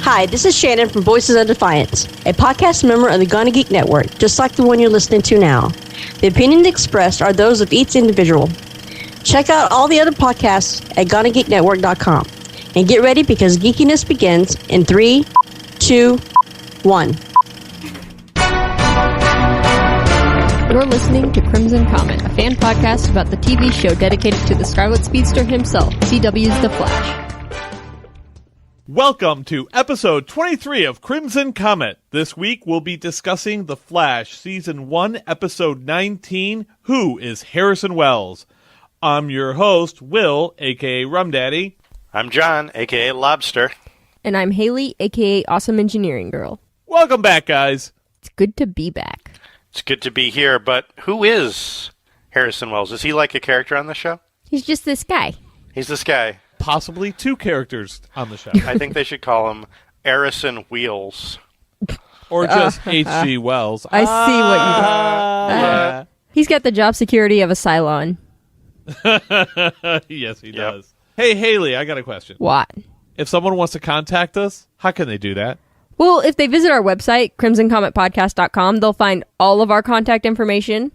Hi, this is Shannon from Voices of Defiance, a podcast member of the GonnaGeek network, just like the one you're listening to now. The opinions expressed are those of each individual. Check out all the other podcasts at GonnaGeekNetwork.com. And get ready because geekiness begins in 3, 2, 1. You're listening to Crimson Comet, a fan podcast about the TV show dedicated to the Scarlet Speedster himself, CW's The Flash. Welcome to episode 23 of Crimson Comet. This week we'll be discussing The Flash, Season 1, Episode 19, Who is Harrison Wells? I'm your host, Will, a.k.a. Rum Daddy. I'm John, a.k.a. Lobster. And I'm Haley, a.k.a. Awesome Engineering Girl. Welcome back, guys. It's good to be back. It's good to be here, but who is Harrison Wells? Is he like a character on the show? He's just this guy. He's this guy. Possibly two characters on the show. I think they should call him Harrison Wheels. Or just H.G. Wells. I see what you Yeah. He's got the job security of a Cylon. Yes, he does. Hey, Haley, I got a question. What? If someone wants to contact us, how can they do that? Well, if they visit our website, crimsoncometpodcast.com, they'll find all of our contact information,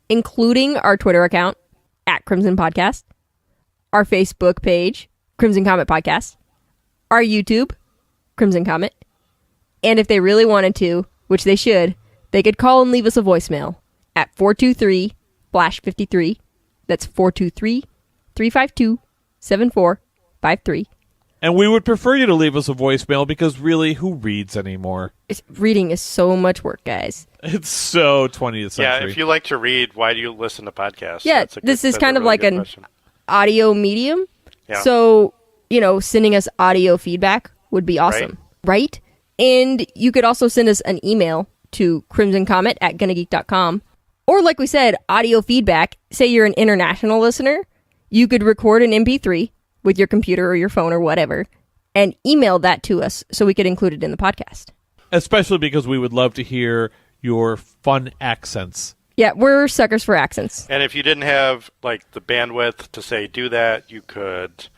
including our Twitter account, @CrimsonPodcast, our Facebook page, Crimson Comet Podcast, our YouTube, Crimson Comet, and if they really wanted to, which they should, they could call and leave us a voicemail at 423-FLASH-53. That's 423-352-7453. And we would prefer you to leave us a voicemail because really, who reads anymore? Reading is so much work, guys. It's so 20th century. Yeah, if you like to read, why do you listen to podcasts? Yeah, this is kind of like an audio medium. Yeah. So, sending us audio feedback would be awesome. Right? And you could also send us an email to crimsoncomet@GonnaGeek.com. Or like we said, audio feedback. Say you're an international listener. You could record an MP3 with your computer or your phone or whatever and email that to us so we could include it in the podcast. Especially because we would love to hear your fun accents. Yeah, we're suckers for accents. And if you didn't have the bandwidth to say do that, you could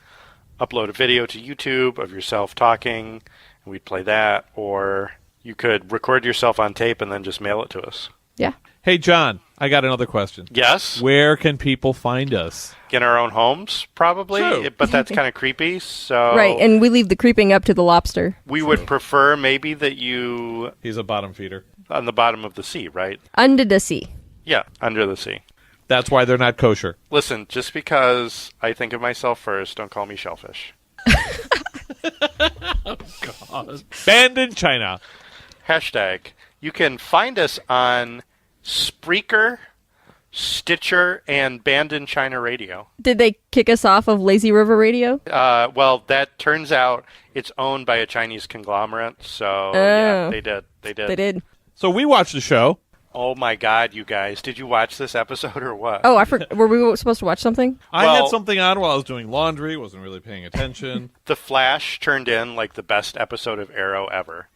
upload a video to YouTube of yourself talking, and we'd play that. Or you could record yourself on tape and then just mail it to us. Yeah. Hey, John, I got another question. Yes? Where can people find us? In our own homes, probably. True. But that's kind of creepy, so... Right, and we leave the creeping up to the lobster. We would prefer maybe that you... He's a bottom feeder. On the bottom of the sea, right? Under the sea. Yeah, under the sea. That's why they're not kosher. Listen, just because I think of myself first, don't call me shellfish. Oh, God. Banned in China. # You can find us on Spreaker, Stitcher, and Banned in China Radio. Did they kick us off of Lazy River Radio? Well, that turns out it's owned by a Chinese conglomerate, so yeah, they did. They did. So we watched the show. Oh my God, you guys. Did you watch this episode or what? Oh, I forgot. Were we supposed to watch something? I had something on while I was doing laundry, wasn't really paying attention. The Flash turned in the best episode of Arrow ever.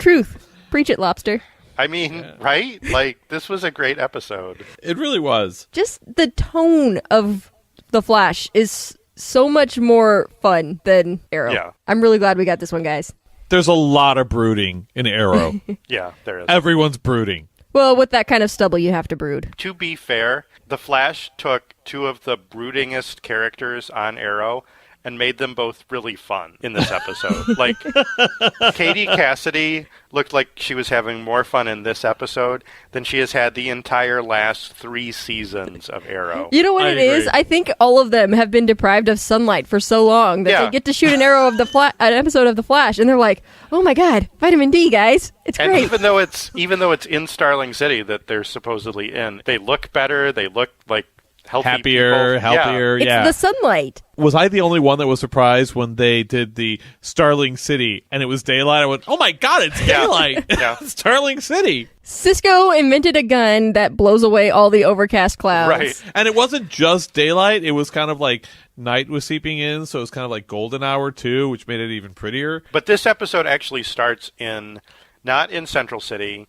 Truth. Preach it, lobster. I mean, right? This was a great episode. It really was. Just the tone of The Flash is so much more fun than Arrow. Yeah. I'm really glad we got this one, guys. There's a lot of brooding in Arrow. Yeah, there is. Everyone's brooding. Well, with that kind of stubble, you have to brood. To be fair, The Flash took two of the broodingest characters on Arrow and made them both really fun in this episode. Katie Cassidy looked like she was having more fun in this episode than she has had the entire last 3 seasons of Arrow. You know what it is? I think all of them have been deprived of sunlight for so long that they get to shoot an an episode of The Flash, and they're like, "Oh my God, vitamin D, guys! It's great." And even though it's in Starling City that they're supposedly in, they look better. They look like healthier, people. Yeah. It's the sunlight. Was I the only one that was surprised when they did the Starling City and it was daylight? I went, oh my God, it's daylight. Yeah. Starling City. Cisco invented a gun that blows away all the overcast clouds. Right. And it wasn't just daylight. It was kind of like night was seeping in, so it was kind of like golden hour too, which made it even prettier. But this episode actually starts not in Central City,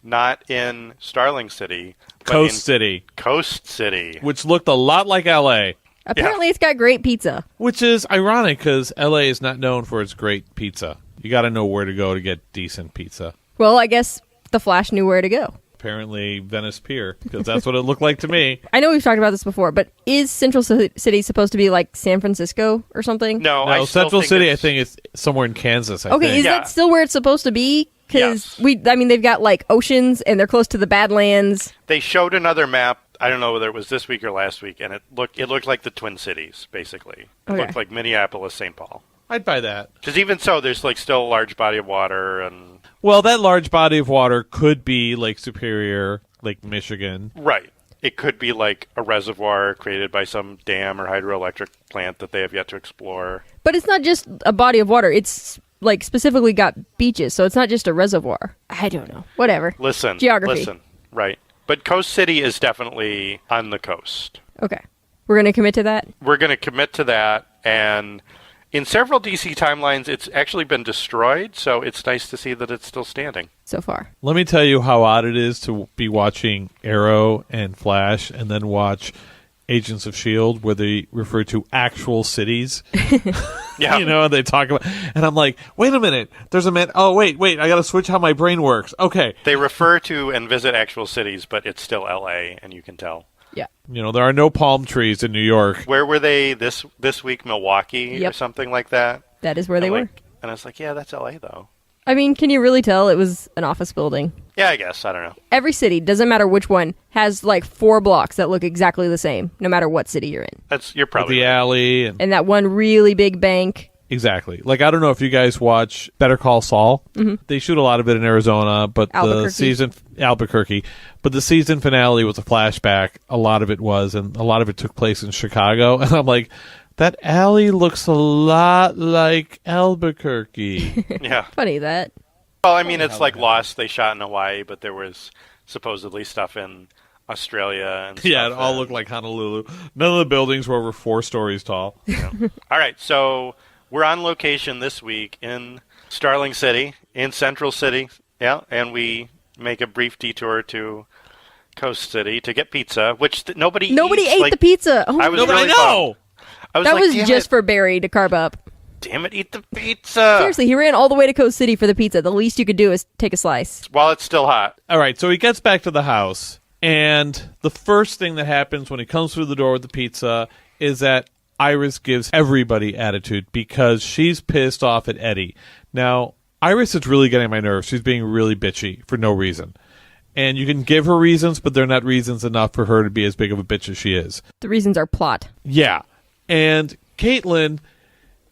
not in Starling City, but Coast City. Coast City. Which looked a lot like L.A. Apparently, It's got great pizza. Which is ironic because LA is not known for its great pizza. You got to know where to go to get decent pizza. Well, I guess the Flash knew where to go. Apparently Venice Pier, because that's what it looked like to me. I know we've talked about this before, but is Central City supposed to be like San Francisco or something? No, Central City, I think, is somewhere in Kansas, I think. Is that still where it's supposed to be? Because they've got like oceans and they're close to the Badlands. They showed another map. I don't know whether it was this week or last week, and it looked like the Twin Cities, basically. It looked like Minneapolis, St. Paul. I'd buy that. Because even so, there's like still a large body of water. And well, that large body of water could be Lake Superior, Lake Michigan. Right. It could be like a reservoir created by some dam or hydroelectric plant that they have yet to explore. But it's not just a body of water. It's like specifically got beaches, so it's not just a reservoir. I don't know. Whatever. Geography. Right. But Coast City is definitely on the coast. Okay. We're going to commit to that? We're going to commit to that, and in several DC timelines, it's actually been destroyed, so it's nice to see that it's still standing. So far. Let me tell you how odd it is to be watching Arrow and Flash and then watch Agents of S.H.I.E.L.D., where they refer to actual cities. Yeah. And they talk about... And I'm like, wait a minute, there's a man... Oh, wait, I gotta switch how my brain works. Okay. They refer to and visit actual cities, but it's still L.A., and you can tell. Yeah. There are no palm trees in New York. Where were they this week? Milwaukee or something like that? That is where they were. And I was like, yeah, that's L.A., though. I mean, can you really tell it was an office building? Yeah, I guess. I don't know. Every city, doesn't matter which one, has like 4 blocks that look exactly the same, no matter what city you're in. You're probably the right. alley. And that one really big bank. Exactly. Like, I don't know if you guys watch Better Call Saul. Mm-hmm. They shoot a lot of it in Arizona, but Albuquerque. But the season finale was a flashback. A lot of it was, and a lot of it took place in Chicago. And I'm like, that alley looks a lot like Albuquerque. Yeah. Funny that. Well, I mean, it's like Lost. They shot in Hawaii, but there was supposedly stuff in Australia. And yeah, it all looked like Honolulu. None of the buildings were over 4 stories tall. Yeah. All right, so we're on location this week in Starling City, in Central City. Yeah, and we make a brief detour to Coast City to get pizza, which nobody ate the pizza. Oh, I was nobody really know. That was just for Barry to carve up. Damn it, eat the pizza. Seriously, he ran all the way to Coast City for the pizza. The least you could do is take a slice. While it's still hot. All right, so he gets back to the house, and the first thing that happens when he comes through the door with the pizza is that Iris gives everybody attitude because she's pissed off at Eddie. Now, Iris is really getting on my nerves. She's being really bitchy for no reason. And you can give her reasons, but they're not reasons enough for her to be as big of a bitch as she is. The reasons are plot. Yeah. And Caitlin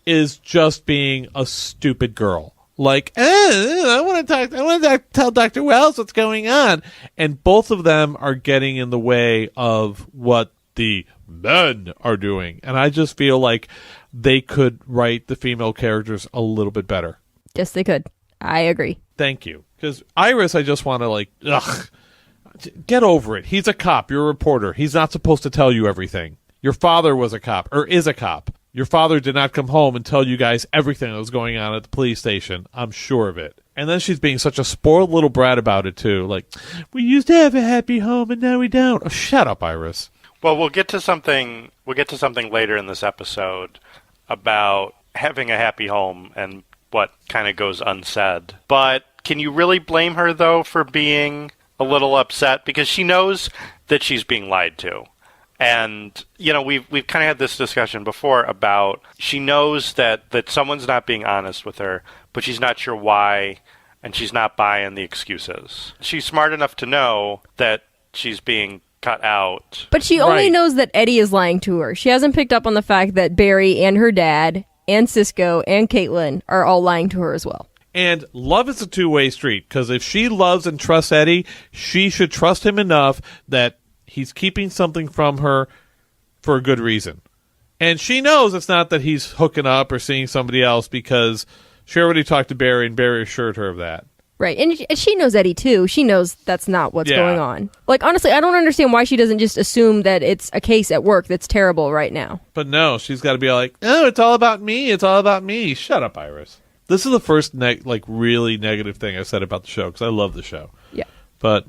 is just being a stupid girl. Like, I want to tell Dr. Wells what's going on. And both of them are getting in the way of what the men are doing. And I just feel like they could write the female characters a little bit better. Yes, they could. I agree. Thank you. Because Iris, I just want to get over it. He's a cop. You're a reporter. He's not supposed to tell you everything. Your father was a cop, or is a cop. Your father did not come home and tell you guys everything that was going on at the police station. I'm sure of it. And then she's being such a spoiled little brat about it, too. Like, we used to have a happy home, and now we don't. Oh, shut up, Iris. Well, we'll get to something later in this episode about having a happy home and what kind of goes unsaid. But can you really blame her, though, for being a little upset? Because she knows that she's being lied to. And, we've kind of had this discussion before about she knows that someone's not being honest with her, but she's not sure why, and she's not buying the excuses. She's smart enough to know that she's being cut out. But she only knows that Eddie is lying to her. She hasn't picked up on the fact that Barry and her dad and Cisco and Caitlin are all lying to her as well. And love is a two-way street, because if she loves and trusts Eddie, she should trust him enough that he's keeping something from her for a good reason. And she knows it's not that he's hooking up or seeing somebody else, because she already talked to Barry, and Barry assured her of that. Right, and she knows Eddie, too. She knows that's not what's going on. Like, honestly, I don't understand why she doesn't just assume that it's a case at work that's terrible right now. But no, she's got to be like, oh, it's all about me. It's all about me. Shut up, Iris. This is the first really negative thing I said about the show, because I love the show. Yeah. But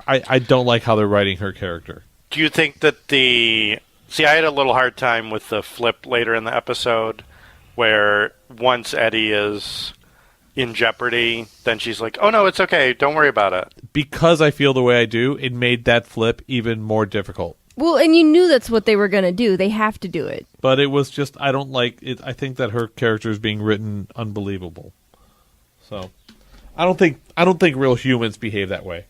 I don't like how they're writing her character. Do you think that the See, I had a little hard time with the flip later in the episode where once Eddie is in jeopardy, then she's like, oh no, it's okay, don't worry about it. Because I feel the way I do, it made that flip even more difficult. Well, and you knew that's what they were going to do. They have to do it. But it was just, I don't like it. I think that her character is being written unbelievable. So, I don't think real humans behave that way.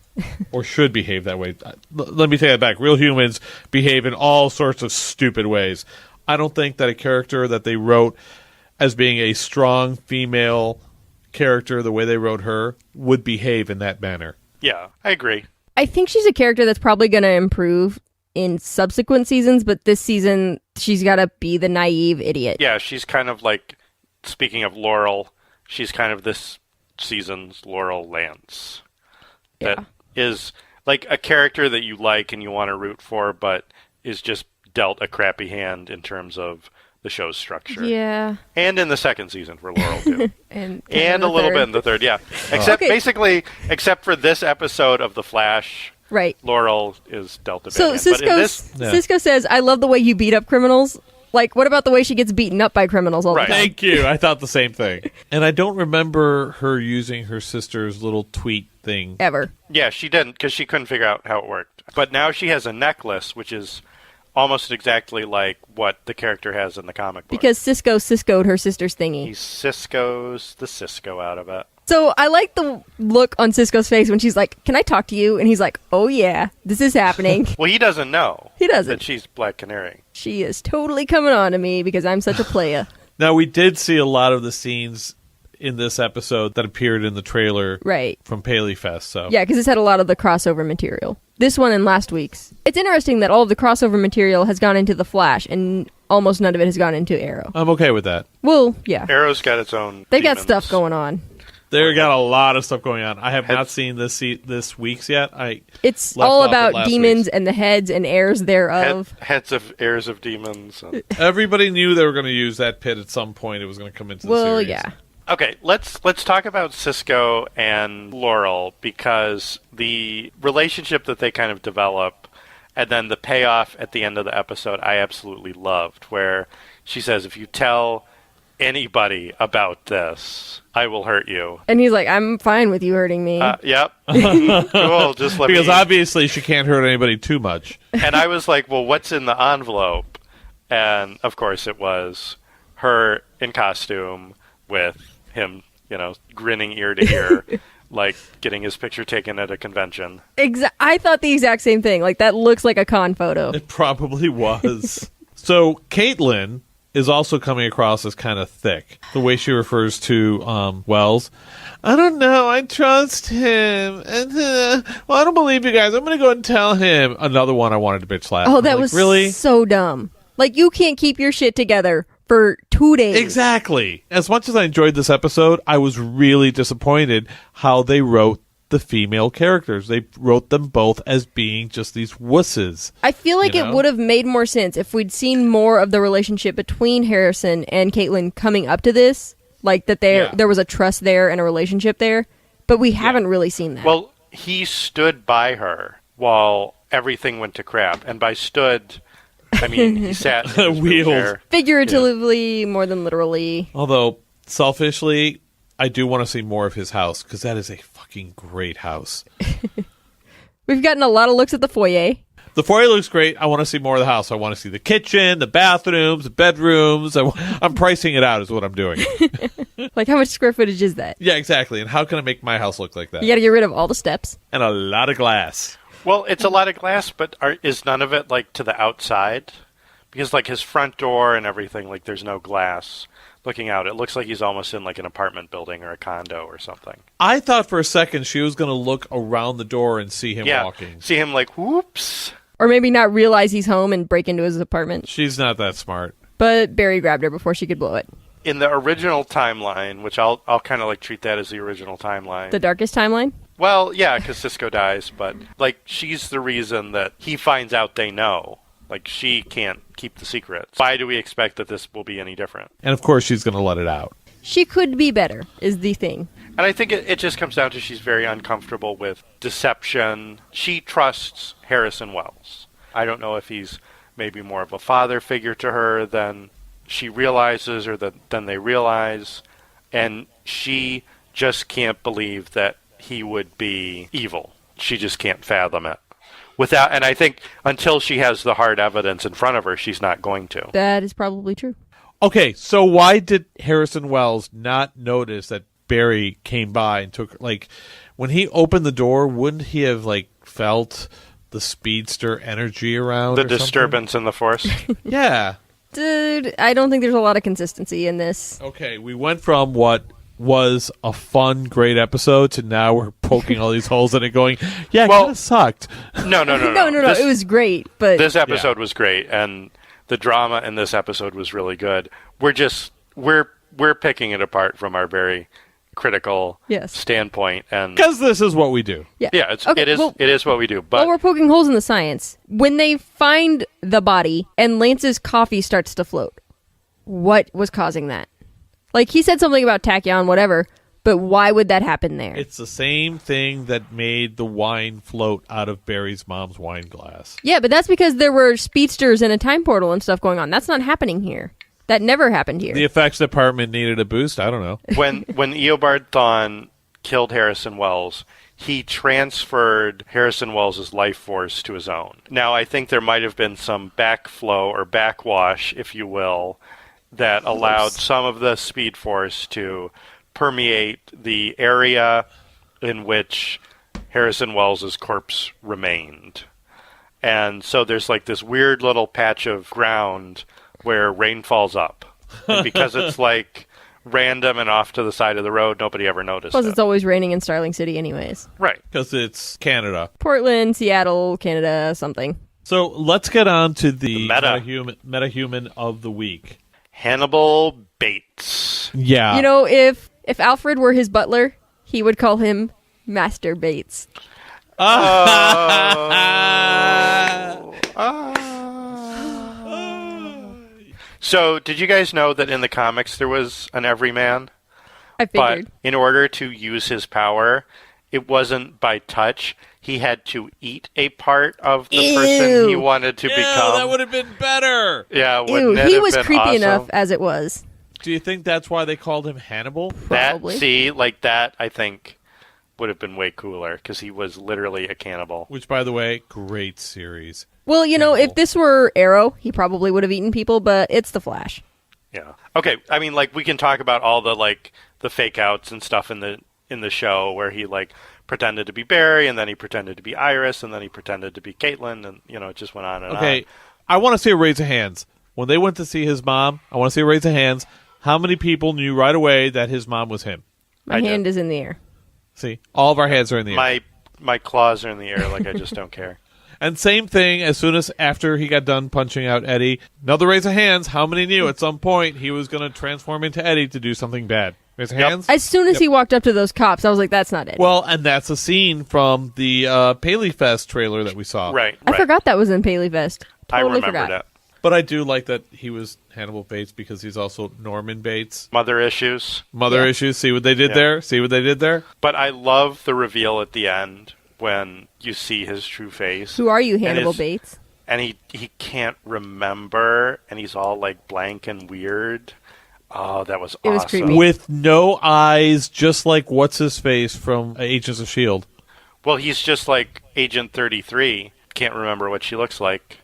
Or should behave that way. Let me take that back. Real humans behave in all sorts of stupid ways. I don't think that a character that they wrote as being a strong female character, the way they wrote her, would behave in that manner. Yeah, I agree. I think she's a character that's probably going to improve in subsequent seasons, but this season she's got to be the naive idiot. Yeah, she's kind of like, speaking of Laurel, she's kind of this season's Laurel Lance. That is like a character that you like and you want to root for, but is just dealt a crappy hand in terms of the show's structure. Yeah. And in the second season for Laurel, too. and a little bit in the third, yeah. Except for this episode of The Flash, right. Laurel is dealt a bad So hand. Cisco says, I love the way you beat up criminals. Like, what about the way she gets beaten up by criminals all the time? Thank you. I thought the same thing. And I don't remember her using her sister's little tweet thing. Ever. Yeah, she didn't, because she couldn't figure out how it worked. But now she has a necklace, which is almost exactly like what the character has in the comic book. Because Cisco'd her sister's thingy. He Cisco's the Cisco out of it. So I like the look on Cisco's face when she's like, can I talk to you? And he's like, oh yeah, this is happening. Well, he doesn't know. He doesn't. That she's Black Canary. She is totally coming on to me because I'm such a playa. Now, we did see a lot of the scenes in this episode that appeared in the trailer from Paley Fest. So. Yeah, because it's had a lot of the crossover material. This one and last week's. It's interesting that all of the crossover material has gone into The Flash and almost none of it has gone into Arrow. I'm okay with that. Well, yeah. Arrow's got its own They got stuff going on. They got a lot of stuff going on. I have not seen this week's yet. It's all about demons and the heads and heirs thereof. Heads of heirs of demons. Everybody knew they were going to use that pit at some point. It was going to come into the series. Well, yeah. Okay, let's talk about Cisco and Laurel, because the relationship that they kind of develop and then the payoff at the end of the episode I absolutely loved, where she says, if you tell anybody about this, I will hurt you. And he's like, I'm fine with you hurting me. Yep. Cool, just let because obviously she can't hurt anybody too much. And I was like, well, what's in the envelope? And of course it was her in costume with him, grinning ear to ear, like getting his picture taken at a convention. I thought the exact same thing. Like, that looks like a con photo. It probably was. So Caitlin is also coming across as kind of thick. The way she refers to Wells. I don't know. I trust him. Well, I don't believe you guys. I'm going to go and tell him. Another one I wanted to bitch slap. Oh, that was really so dumb. Like, you can't keep your shit together for 2 days. Exactly. As much as I enjoyed this episode, I was really disappointed how they wrote the female characters. They wrote them both as being just these wusses. I feel like it would have made more sense if we'd seen more of the relationship between Harrison and Caitlin coming up to this. Like, that there was a trust there and a relationship there. But we haven't really seen that. Well, he stood by her while everything went to crap. And by stood, I mean, he sat in his wheelchair. Figuratively more than literally. Although, selfishly, I do want to see more of his house, because that is a fucking great house. We've gotten a lot of looks at the foyer. The foyer looks great. I want to see more of the house. I want to see the kitchen, the bathrooms, the bedrooms. I'm pricing it out is what I'm doing. Like, how much square footage is that? Yeah, exactly. And how can I make my house look like that? You got to get rid of all the steps. And a lot of glass. Well, it's a lot of glass, but is none of it, like, to the outside? Because, like, his front door and everything, like, there's no glass looking out. It looks like he's almost in, like, an apartment building or a condo or something. I thought for a second she was going to look around the door and see him walking. See him, like, whoops. Or maybe not realize he's home and break into his apartment. She's not that smart. But Barry grabbed her before she could blow it. In the original timeline, which I'll kind of, like, treat that as the original timeline. The darkest timeline? Well, yeah, because Cisco dies, but, like, she's the reason that he finds out they know. Like, she can't keep the secret. Why do we expect that this will be any different? And, of course, she's going to let it out. She could be better, is the thing. And I think it just comes down to she's very uncomfortable with deception. She trusts Harrison Wells. I don't know if he's maybe more of a father figure to her than she realizes or than they realize. And she just can't believe that he would be evil. She just can't fathom it. And I think until she has the hard evidence in front of her, she's not going to. That is probably true. Okay, so why did Harrison Wells not notice that Barry came by and took, like, when he opened the door, wouldn't he have, like, felt the speedster energy around? The disturbance in the force? Yeah. Dude, I don't think there's a lot of consistency in this. Okay, we went from what was a fun, great episode to now we're poking all these holes in it going, yeah, it kind of sucked. No. No, it was great, but... This episode was great, and the drama in this episode was really good. We're picking it apart from our very critical standpoint, and because this is what we do. Yeah, it is what we do. But while we're poking holes in the science, when they find the body and Lance's coffee starts to float, what was causing that? Like, he said something about tachyon, whatever, but why would that happen there? It's the same thing that made the wine float out of Barry's mom's wine glass. Yeah, but that's because there were speedsters and a time portal and stuff going on. That's not happening here. That never happened here. The effects department needed a boost. I don't know. When Eobard Thawne killed Harrison Wells, he transferred Harrison Wells' life force to his own. Now, I think there might have been some backflow or backwash, if you will, that allowed some of the speed force to permeate the area in which Harrison Wells' corpse remained. And so there's like this weird little patch of ground where rain falls up. And because it's like random and off to the side of the road, nobody ever noticed Plus, it. it's always raining in Starling City anyways. Right. Because it's Canada. Portland, Seattle, Canada, something. So let's get on to the metahuman of the week. Hannibal Bates. Yeah. You know, if Alfred were his butler, he would call him Master Bates. So, did you guys know that in the comics there was an everyman? I figured. But in order to use his power, it wasn't by touch. He had to eat a part of the person he wanted to become. That would have been better. Yeah, Ew, he was creepy enough as it was. Do you think that's why they called him Hannibal? Probably. That, I think, would have been way cooler, because he was literally a cannibal. Which, by the way, great series. Well, you know, if this were Arrow, he probably would have eaten people, but it's The Flash. Yeah. Okay, I mean, like, we can talk about all the fake outs and stuff in the show where he, pretended to be Barry, and then he pretended to be Iris, and then he pretended to be Caitlin, and, it just went on and on. Okay, I want to see a raise of hands. When they went to see his mom, I want to see a raise of hands. How many people knew right away that his mom was him? My hand is in the air. See, all of our hands are in the air. My claws are in the air, I just don't care. And same thing, as soon as after he got done punching out Eddie, another raise of hands. How many knew at some point he was going to transform into Eddie to do something bad? Raise of hands? As soon as he walked up to those cops, I was like, that's not Eddie. Well, and that's a scene from the Paley Fest trailer that we saw. Right. I forgot that was in Paley Fest. Totally I remembered it. But I do like that he was Hannibal Bates because he's also Norman Bates. Mother issues. Issues. See what they did there? See what they did there? But I love the reveal at the end when you see his true face. Who are you, Hannibal Bates? And he can't remember, and he's all blank and weird. Oh, that was awesome. It was creepy. With no eyes, just like what's-his-face from Agents of S.H.I.E.L.D. Well, he's just like Agent 33. Can't remember what she looks like.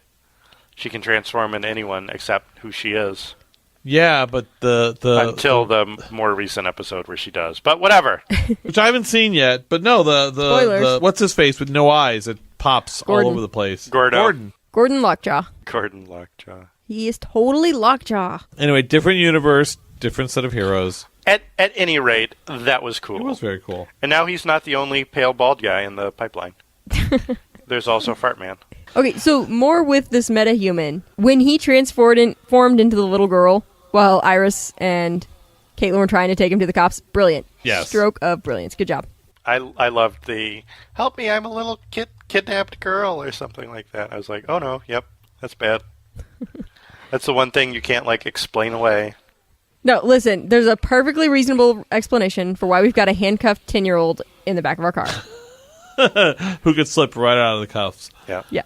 She can transform into anyone except who she is. Yeah, but until the more recent episode where she does. But whatever. Which I haven't seen yet. But no, the what's-his-face with no eyes, it pops all over the place. Gordon Lockjaw. Gordon Lockjaw. He is totally Lockjaw. Anyway, different universe, different set of heroes. At any rate, that was cool. It was very cool. And now he's not the only pale bald guy in the pipeline. There's also Fart Man. Okay, so more with this metahuman. When he formed into the little girl while Iris and Caitlin were trying to take him to the cops, brilliant. Yes. Stroke of brilliance. Good job. I loved the, help me, I'm a little kidnapped girl or something like that. I was like, oh no, yep, that's bad. That's the one thing you can't, explain away. No, listen, there's a perfectly reasonable explanation for why we've got a handcuffed 10-year-old in the back of our car. Who could slip right out of the cuffs. Yeah. Yeah.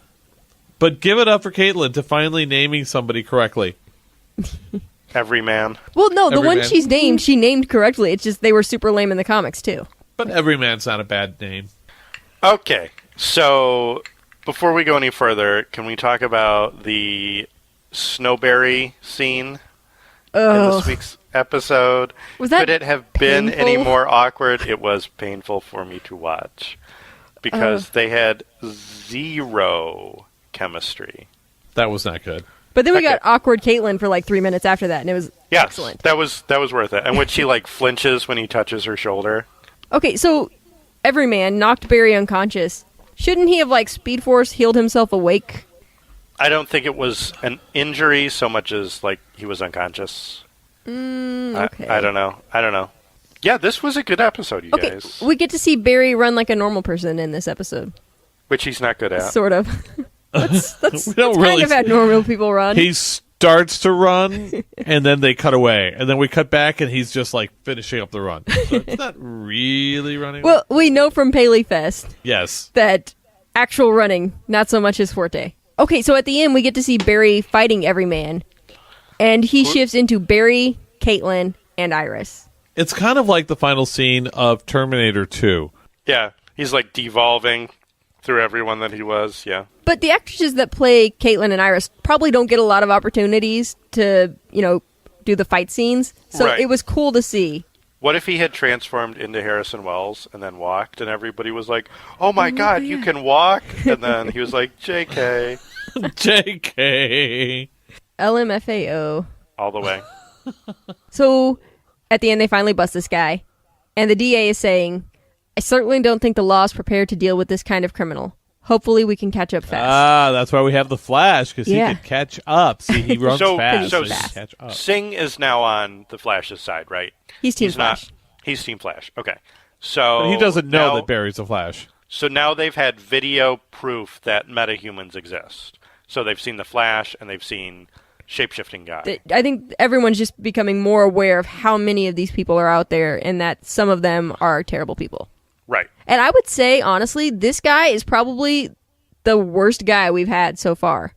But give it up for Caitlin to finally naming somebody correctly. Everyman. Well, no, the one Everyman. she named correctly. It's just they were super lame in the comics, too. But Everyman's not a bad name. Okay, so before we go any further, can we talk about the SnowBarry scene in this week's episode? Was that Could it have been painful? any more awkward? It was painful for me to watch because they had zero chemistry. That was not good. But then we Okay. got awkward Caitlin for like 3 minutes after that, and it was Yes, excellent. that was worth it. And when she like flinches when he touches her shoulder. Okay, so Everyman knocked Barry unconscious. Shouldn't he have like Speed Force healed himself awake? I don't think it was an injury so much as like he was unconscious. Okay. I don't know. Yeah, this was a good episode, you Okay, guys. we get to see Barry run like a normal person in this episode. Which he's not good at. Sort of. that's We don't kind really of how normal people run. He starts to run, and then they cut away. And then we cut back, and he's just, like, finishing up the run. So it's not really running. Well, we know from Paley Fest Yes. that actual running, not so much his forte. Okay, so at the end, we get to see Barry fighting Everyman. And he shifts into Barry, Caitlin, and Iris. It's kind of like the final scene of Terminator 2. Yeah, he's like devolving through everyone that he was, yeah. But the actresses that play Caitlin and Iris probably don't get a lot of opportunities to, do the fight scenes. So Right. it was cool to see. What if he had transformed into Harrison Wells and then walked and everybody was like, oh my god, you can walk? And then he was like, JK, JK. LMFAO. all the way. So at the end, they finally bust this guy. And the DA is saying, I certainly don't think the law is prepared to deal with this kind of criminal. Hopefully we can catch up fast. Ah, that's why we have the Flash, because Yeah. he can catch up. See, he runs So- fast, so so he can fast. catch up. Singh is now on the Flash's side, right? He's Team He's Flash. He's Team Flash. Okay. So But he doesn't know now- that Barry's the Flash. So now they've had video proof that metahumans exist. So they've seen the Flash and they've seen shapeshifting guy. I think everyone's just becoming more aware of how many of these people are out there and that some of them are terrible people. Right. And I would say, honestly, this guy is probably the worst guy we've had so far.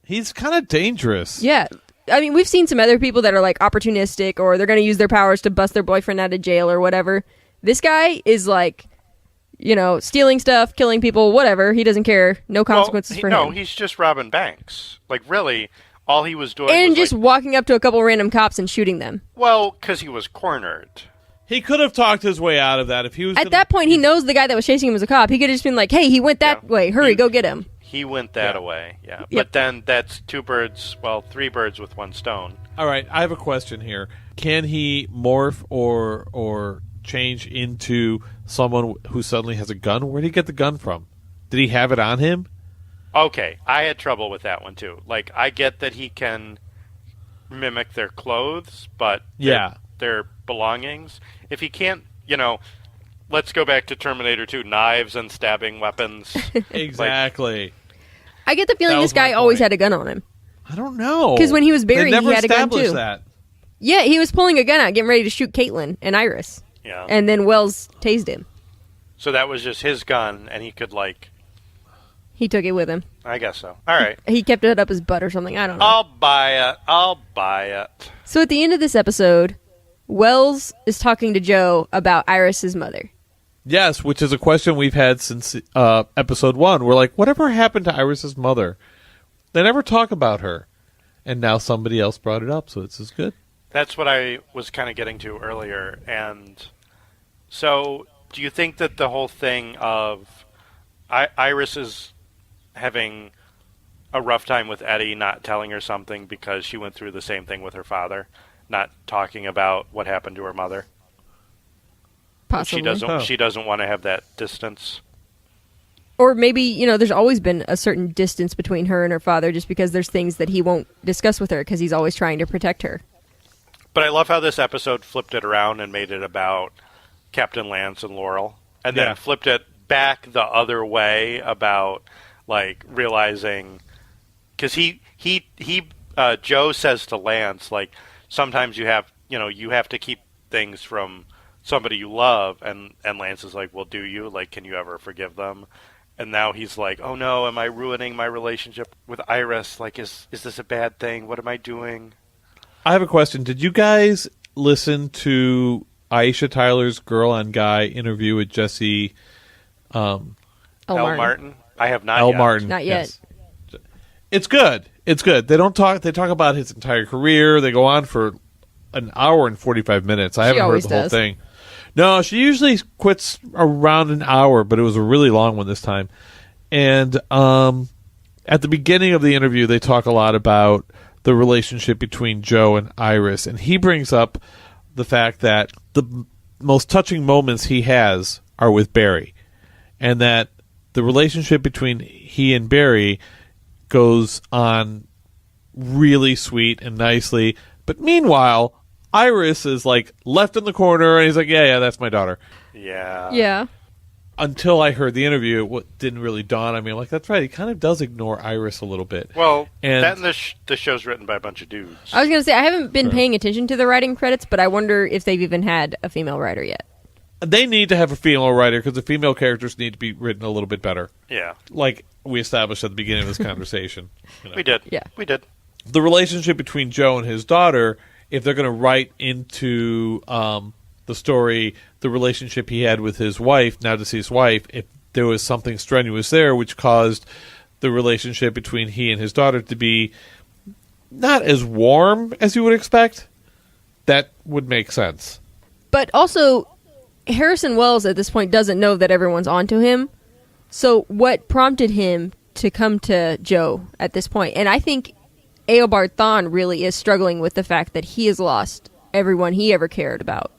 He's kind of dangerous. Yeah. I mean, we've seen some other people that are like opportunistic or they're going to use their powers to bust their boyfriend out of jail or whatever. This guy is like, stealing stuff, killing people, whatever. He doesn't care. No consequences for him. No, he's just robbing banks. Like, really, all he was doing And was just walking up to a couple random cops and shooting them. because he was cornered. He could have talked his way out of that if he was. At that point, he knows the guy that was chasing him was a cop. He could have just been like, hey, he went that Yeah. way. Hurry, go get him. He went that Yeah. away, yeah. Yep. But then that's three birds with one stone. All right, I have a question here. Can he morph or change into someone who suddenly has a gun? Where did he get the gun from? Did he have it on him? Okay, I had trouble with that one too. Like, I get that he can mimic their clothes, but Yeah. their belongings. If he can't, let's go back to Terminator 2, knives and stabbing weapons. Exactly. I get the feeling That this was my guy always point. had a gun on him. I don't know. 'Cause when he was Barry, they never he had a gun, established too. that. Yeah, he was pulling a gun out, getting ready to shoot Caitlin and Iris. Yeah. And then Wells tased him. So that was just his gun, and he could, He took it with him. I guess so. All right. He kept it up his butt or something. I don't know. I'll buy it. So at the end of this episode, Wells is talking to Joe about Iris's mother. Yes, which is a question we've had since episode 1. We're like, whatever happened to Iris's mother? They never talk about her. And now somebody else brought it up, so this is good. That's what I was kind of getting to earlier. And so, do you think that the whole thing of Iris is having a rough time with Eddie not telling her something because she went through the same thing with her father, not talking about what happened to her mother? Possibly. She doesn't want to have that distance. Or maybe, there's always been a certain distance between her and her father just because there's things that he won't discuss with her because he's always trying to protect her. But I love how this episode flipped it around and made it about Captain Lance and Laurel, and then Yeah. flipped it back the other way about realizing, because Joe says to Lance, sometimes you have to keep things from somebody you love, and Lance is like, well, do you? Can you ever forgive them? And now he's like, oh no, am I ruining my relationship with Iris? Like, is this a bad thing? What am I doing? I have a question. Did you guys listen to Aisha Tyler's Girl on Guy interview with Jesse L. Martin? I have not L. yet. Martin? Not yet. Yes. It's good. It's good. They don't talk. They talk about his entire career. They go on for an hour and 45 minutes. I haven't heard the whole thing. No, she usually quits around an hour, but it was a really long one this time. And at the beginning of the interview, they talk a lot about the relationship between Joe and Iris, and he brings up the fact that the most touching moments he has are with Barry, and that the relationship between he and Barry goes on really sweet and nicely. But meanwhile, Iris is like left in the corner, and he's like, yeah, that's my daughter. Yeah. Yeah. Until I heard the interview, what didn't really dawn on me. I'm like, that's right. He kind of does ignore Iris a little bit. Well, and that and the show's written by a bunch of dudes. I was going to say, I haven't been paying attention to the writing credits, but I wonder if they've even had a female writer yet. They need to have a female writer because the female characters need to be written a little bit better. Yeah. Like we established at the beginning of this conversation. You know. We did. Yeah. We did. The relationship between Joe and his daughter, if they're going to write into the story the relationship he had with his wife, now deceased wife, if there was something strenuous there which caused the relationship between he and his daughter to be not as warm as you would expect, that would make sense. But also, Harrison Wells at this point doesn't know that everyone's onto him. So what prompted him to come to Joe at this point? And I think Eobard Thawne really is struggling with the fact that he has lost everyone he ever cared about.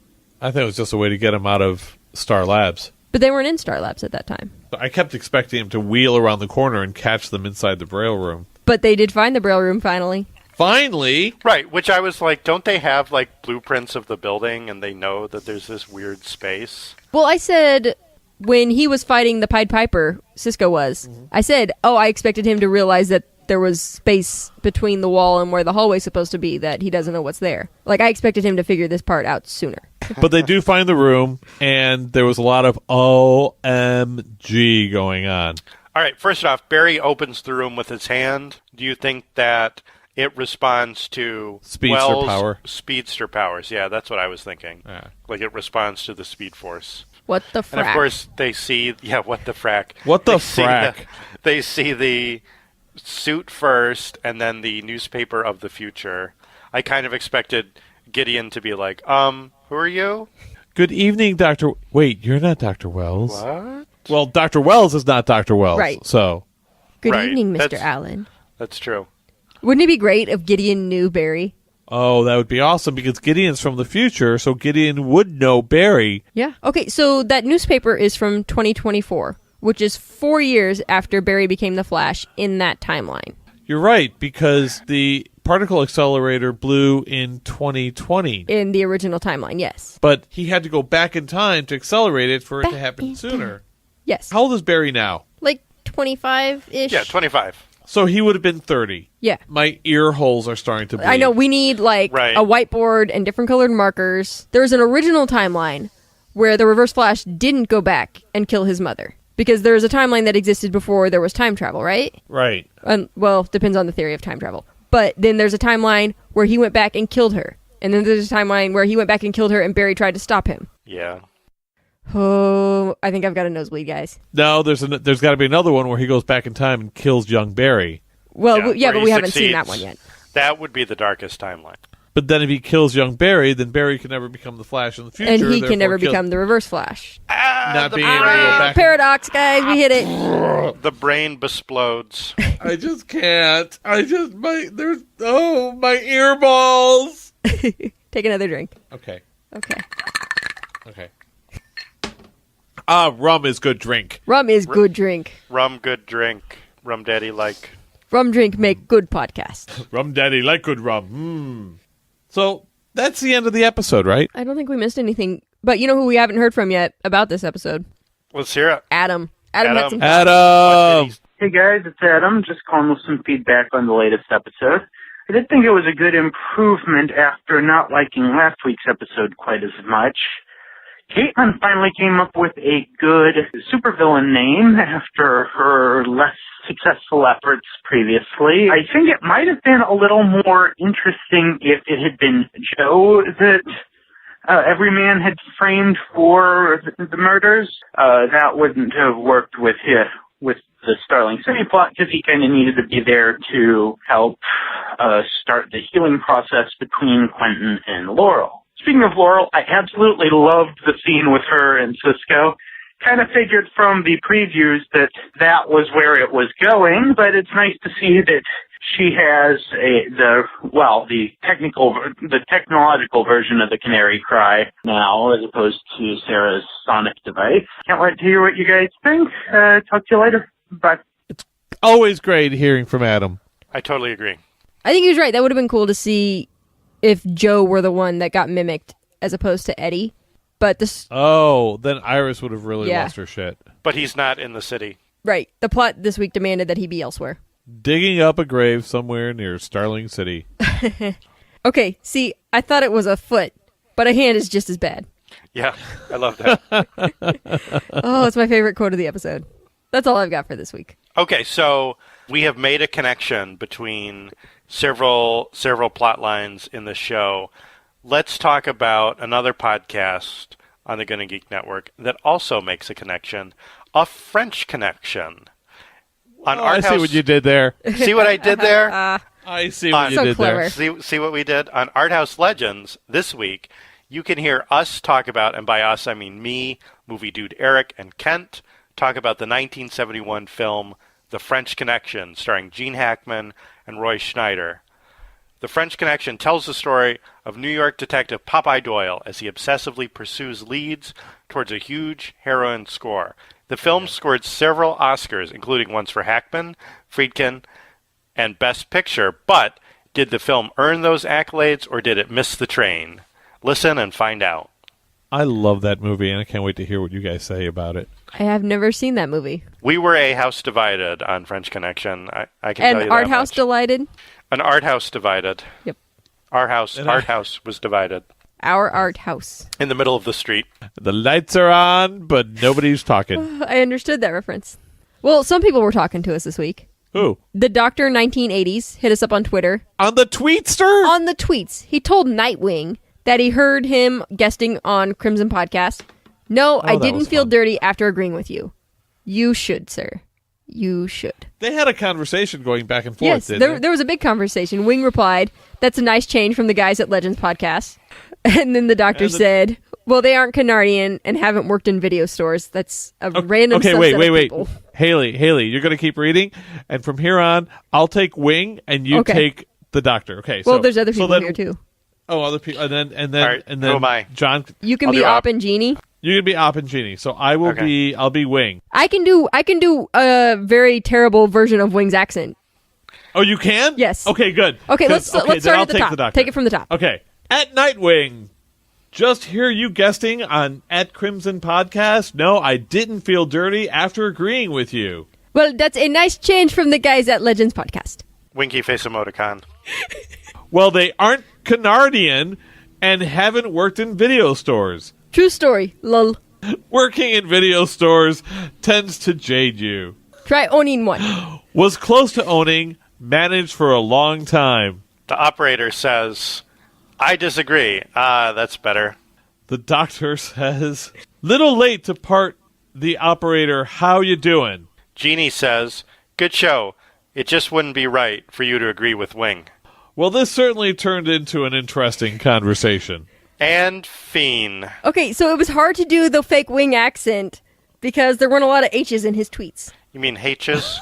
I think it was just a way to get him out of Star Labs. But they weren't in Star Labs at that time. I kept expecting him to wheel around the corner and catch them inside the Braille room. But they did find the Braille room finally. Finally! Right, which I was like, don't they have like blueprints of the building and they know that there's this weird space? Well, I said when he was fighting the Pied Piper, Cisco was, I said, I expected him to realize that there was space between the wall and where the hallway's supposed to be that he doesn't know what's there. Like, I expected him to figure this part out sooner. But they do find the room, and there was a lot of OMG going on. All right, first off, Barry opens the room with his hand. Do you think that it responds to speedster powers? Yeah, that's what I was thinking. Yeah. Like it responds to the Speed Force. What the frack? And of course, they see, what the frack? What the frack? They see the suit first, and then the newspaper of the future. I kind of expected Gideon to be like, who are you? Good evening, Dr. Wait, you're not Dr. Wells. What? Well, Dr. Wells is not Dr. Wells. Right. So. Good Right. evening, Mr. That's- Allen. That's true. Wouldn't it be great if Gideon knew Barry? Oh, that would be awesome because Gideon's from the future, so Gideon would know Barry. Yeah. Okay, so that newspaper is from 2024, which is 4 years after Barry became the Flash in that timeline. You're right, because the particle accelerator blew in 2020. In the original timeline, yes. But he had to go back in time to accelerate it for it to happen sooner. Yes. How old is Barry now? Like 25-ish? Yeah, 25. So he would have been 30. Yeah. My ear holes are starting to bleed. I know, we need like Right. a whiteboard and different colored markers. There's an original timeline where the Reverse Flash didn't go back and kill his mother. Because there's a timeline that existed before there was time travel, right? Right. Well, depends on the theory of time travel. But then there's a timeline where he went back and killed her. And then there's a timeline where he went back and killed her and Barry tried to stop him. Yeah. Oh, I think I've got a nosebleed, guys. No, there's got to be another one where he goes back in time and kills young Barry. Well, Yeah, but where we he haven't seen that succeeds. one yet. That would be the darkest timeline. But then if he kills young Barry, then Barry can never become the Flash in the future. And he therefore can never kill- become the Reverse Flash. Not being able to go back. Paradox, guys, we hit it. The brain explodes. I just can't. My ear balls. Take another drink. Okay. Okay. Rum is good drink. Rum is good drink. Rum, good drink. Rum daddy like. Rum drink make good podcast. Rum daddy like good rum. So that's the end of the episode, right? I don't think we missed anything. But you know who we haven't heard from yet about this episode? Let's hear it. Adam. Adam had some Adam. Hey guys, it's Adam. Just calling with some feedback on the latest episode. I did think it was a good improvement after not liking last week's episode quite as much. Caitlin finally came up with a good supervillain name after her less successful efforts previously. I think it might have been a little more interesting if it had been Joe that every man had framed for the murders. That wouldn't have worked with the Starling City plot because he kind of needed to be there to help start the healing process between Quentin and Laurel. Speaking of Laurel, I absolutely loved the scene with her and Cisco. Kind of figured from the previews that was where it was going, but it's nice to see that she has the technological version of the Canary Cry now, as opposed to Sarah's sonic device. Can't wait to hear what you guys think. Talk to you later. Bye. It's always great hearing from Adam. I totally agree. I think he was right. That would have been cool to see if Joe were the one that got mimicked as opposed to Eddie. But this... Oh, then Iris would have really lost her shit. But he's not in the city. Right. The plot this week demanded that he be elsewhere. Digging up a grave somewhere near Starling City. Okay, see, I thought it was a foot, but a hand is just as bad. Yeah, I love that. Oh, it's my favorite quote of the episode. That's all I've got for this week. Okay, so we have made a connection between several plot lines in the show. Let's talk about another podcast on the GonnaGeek Network that also makes a connection, a French connection. On I see what you did there. See what I did there? I see what you did clever. there. See what we did? On Art House Legends this week, you can hear us talk about, and by us I mean me, movie dude Eric, and Kent, talk about the 1971 film The French Connection, starring Gene Hackman and Roy Schneider. The French Connection tells the story of New York detective Popeye Doyle as he obsessively pursues leads towards a huge heroin score. The film scored several Oscars, including ones for Hackman, Friedkin, and Best Picture, but did the film earn those accolades or did it miss the train? Listen and find out. I love that movie, and I can't wait to hear what you guys say about it. I have never seen that movie. We were a house divided on French Connection. I can tell you that Art House much. Delighted? An art house divided. Yep. Our house was divided. Our art house. In the middle of the street. The lights are on, but nobody's talking. I understood that reference. Well, some people were talking to us this week. Who? The Doctor 1980s hit us up on Twitter. On the Tweetster? On the tweets. He told Nightwing that he heard him guesting on Crimson Podcast. No, I didn't feel dirty after agreeing with you. You should, sir. You should. They had a conversation going back and forth, yes, didn't there was a big conversation. Wing replied, "That's a nice change from the guys at Legends Podcast." And then the Doctor said, "Well, they aren't Canardian and haven't worked in video stores. That's a random subset of people." Haley, you're going to keep reading, and from here on, I'll take Wing, and you take the Doctor. Okay. Well, there's other people here too. Oh, other people, and then All right, and who then am I? John. You can be Op and Genie. You can be Op and Genie. So I will be. I'll be Wing. I can do a very terrible version of Wing's accent. Oh, you can? Yes. Okay, good. Okay, let's start at the top. The Doctor. Take it from the top. Okay. At Nightwing, just hear you guesting on at Crimson Podcast. No, I didn't feel dirty after agreeing with you. Well, that's a nice change from the guys at Legends Podcast. Winky face emoticon. Well, they aren't Canardian and haven't worked in video stores. True story, lol. Working in video stores tends to jade you. Try owning one. Was close to owning, managed for a long time. The operator says, "I disagree." That's better. The Doctor says, "Little late to part the operator. How you doing?" Genie says, "Good show. It just wouldn't be right for you to agree with Wing." Well, this certainly turned into an interesting conversation. And Fiend. Okay, so it was hard to do the fake Wing accent because there weren't a lot of H's in his tweets. You mean H's?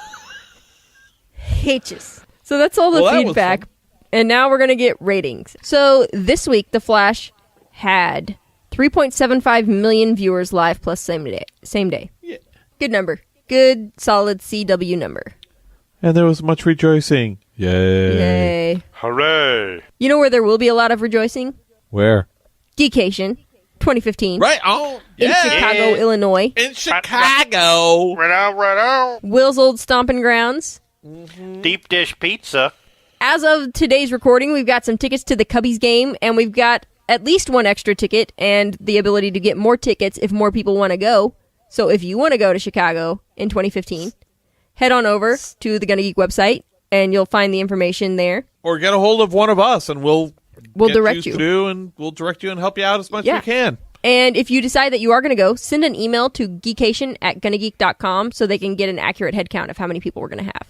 H's. So that's all the feedback. And now we're going to get ratings. So this week, The Flash had 3.75 million viewers live plus same day. Yeah. Good number. Good, solid CW number. And there was much rejoicing. Yay. Hooray. You know where there will be a lot of rejoicing? Where? Geekation 2015. Right on. In Chicago, Illinois. In Chicago. Right on. Will's old stomping grounds. Deep dish pizza. As of today's recording, we've got some tickets to the Cubbies game, and we've got at least one extra ticket and the ability to get more tickets if more people want to go. So if you want to go to Chicago in 2015, head on over to the GonnaGeek website and you'll find the information there. Or get a hold of one of us and we'll direct you through, and we'll direct you and help you out as much as we can. And if you decide that you are going to go, send an email to geekation@GonnaGeek.com so they can get an accurate head count of how many people we're going to have.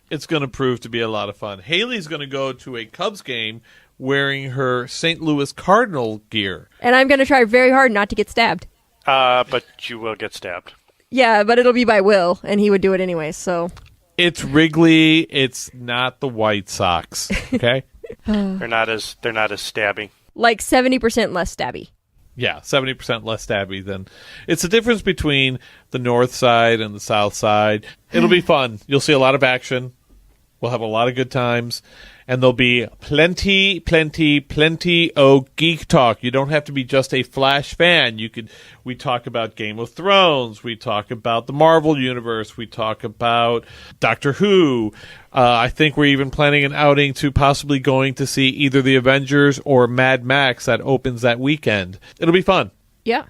It's going to prove to be a lot of fun. Haley's going to go to a Cubs game wearing her St. Louis Cardinal gear. And I'm going to try very hard not to get stabbed. But you will get stabbed. Yeah, but it'll be by Will, and he would do it anyway, so... It's Wrigley. It's not the White Sox, okay? They're not as stabby. Like 70% less stabby. Yeah, 70% less stabby than... It's the difference between the north side and the south side. It'll be fun. You'll see a lot of action. We'll have a lot of good times. And there'll be plenty of geek talk. You don't have to be just a Flash fan. We talk about Game of Thrones. We talk about the Marvel Universe. We talk about Doctor Who. I think we're even planning an outing to possibly going to see either the Avengers or Mad Max that opens that weekend. It'll be fun. Yeah.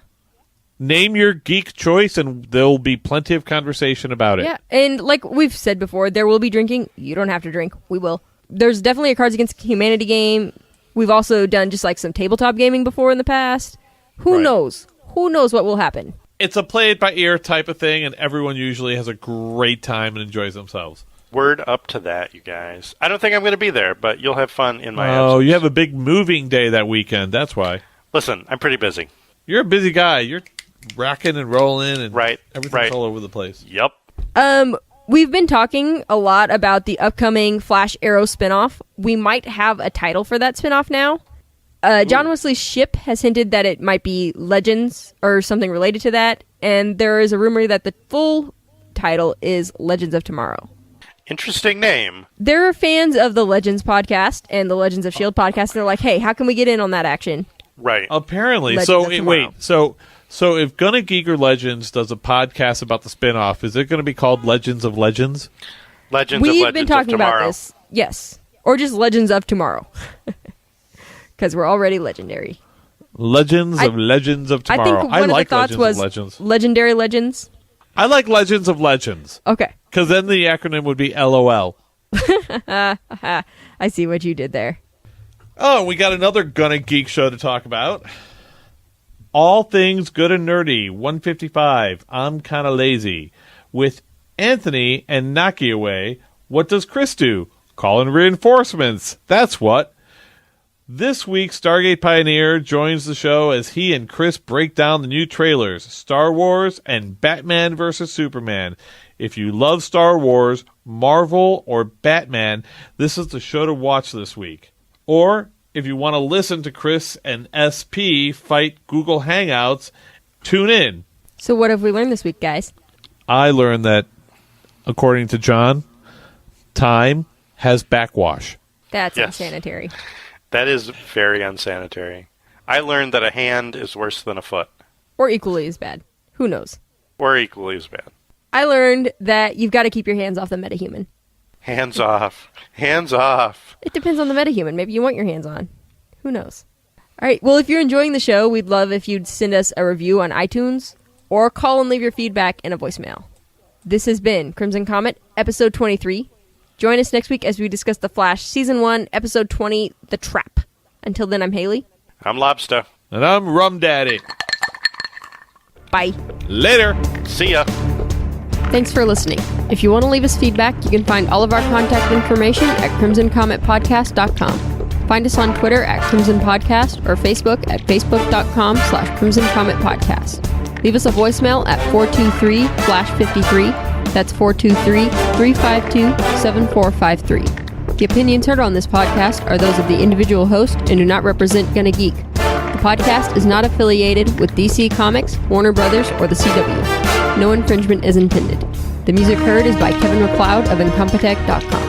Name your geek choice, and there'll be plenty of conversation about it. Yeah, and like we've said before, there will be drinking. You don't have to drink. We will. There's definitely a Cards Against Humanity game. We've also done just like some tabletop gaming before in the past. Who knows? Who knows what will happen? It's a play it by ear type of thing, and everyone usually has a great time and enjoys themselves. Word up to that, you guys. I don't think I'm going to be there, but you'll have fun in my absence. Oh, you have a big moving day that weekend. That's why. Listen, I'm pretty busy. You're a busy guy. You're rocking and rolling, and everything's all over the place. Yep. We've been talking a lot about the upcoming Flash Arrow spinoff. We might have a title for that spinoff now. John Wesley Shipp has hinted that it might be Legends or something related to that, and there is a rumor that the full title is Legends of Tomorrow. Interesting name. There are fans of the Legends podcast and the Legends of S.H.I.E.L.D. podcast, and they're like, hey, how can we get in on that action? Right. Apparently. Legends So if GonnaGeek or Legends does a podcast about the spinoff, is it going to be called Legends of Legends? We've been talking about this. Yes. Or just Legends of Tomorrow. Because we're already legendary. Legends of Tomorrow. I think one of the thoughts was Legends. Legendary Legends. I like Legends of Legends. Okay. Because then the acronym would be LOL. I see what you did there. Oh, we got another GonnaGeek show to talk about. All Things Good and Nerdy, 155. I'm Kinda Lazy. With Anthony and Naki away, what does Chris do? Call in reinforcements. That's what. This week, Stargate Pioneer joins the show as he and Chris break down the new trailers, Star Wars and Batman vs. Superman. If you love Star Wars, Marvel, or Batman, this is the show to watch this week. Or, if you want to listen to Chris and SP fight Google Hangouts, tune in. So what have we learned this week, guys? I learned that, according to John, time has backwash. That's unsanitary. That is very unsanitary. I learned that a hand is worse than a foot. Or equally as bad. Who knows? Or equally as bad. I learned that you've got to keep your hands off the metahuman. Hands off. Hands off. It depends on the metahuman. Maybe you want your hands on. Who knows? All right. Well, if you're enjoying the show, we'd love if you'd send us a review on iTunes or call and leave your feedback in a voicemail. This has been Crimson Comet, episode 23. Join us next week as we discuss The Flash, season 1, episode 20, The Trap. Until then, I'm Haley. I'm Lobster. And I'm Rum Daddy. Bye. Later. See ya. Thanks for listening. If you want to leave us feedback, you can find all of our contact information at crimsoncometpodcast.com. Find us on Twitter at Crimson Podcast or Facebook at facebook.com/Crimson Comet Podcast. Leave us a voicemail at 423-FLASH53. That's 423-352-7453. The opinions heard on this podcast are those of the individual host and do not represent GonnaGeek. The podcast is not affiliated with DC Comics, Warner Brothers, or the CW. No infringement is intended. The music heard is by Kevin MacLeod of Incompetech.com.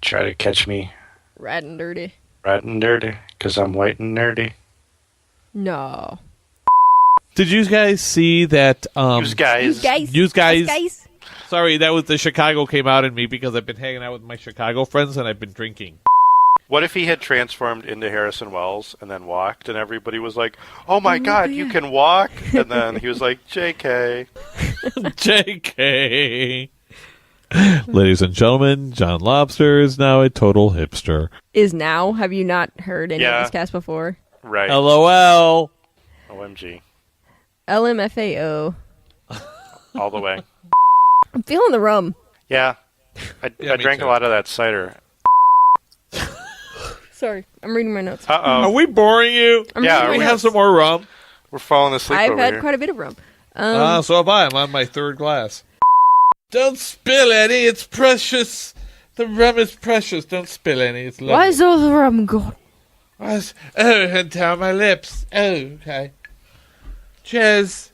Try to catch me Rat and dirty. rat and dirty, because I'm white and nerdy. No. Did you guys see that? Use guys. Us guys. Sorry, that was the Chicago came out in me because I've been hanging out with my Chicago friends and I've been drinking. What if he had transformed into Harrison Wells and then walked, and everybody was like, "Oh my God, you can walk!" And then he was like, "JK." JK. Ladies and gentlemen, John Lobster is now a total hipster. Is now? Have you not heard any of this cast before? Right. LOL. OMG. LMFAO. All the way. I'm feeling the rum. Yeah. I me drank too. a lot of that cider. Sorry, I'm reading my notes. Are we boring you? Yeah, Can we reading my have notes. some more rum? We're falling asleep I've over had here. quite a bit of rum. So have I. I'm on my third glass. Don't spill any. It's precious. The rum is precious. Don't spill any. It's lovely. Why is all the rum gone? Oh, and down my lips. Oh, okay. Cheers.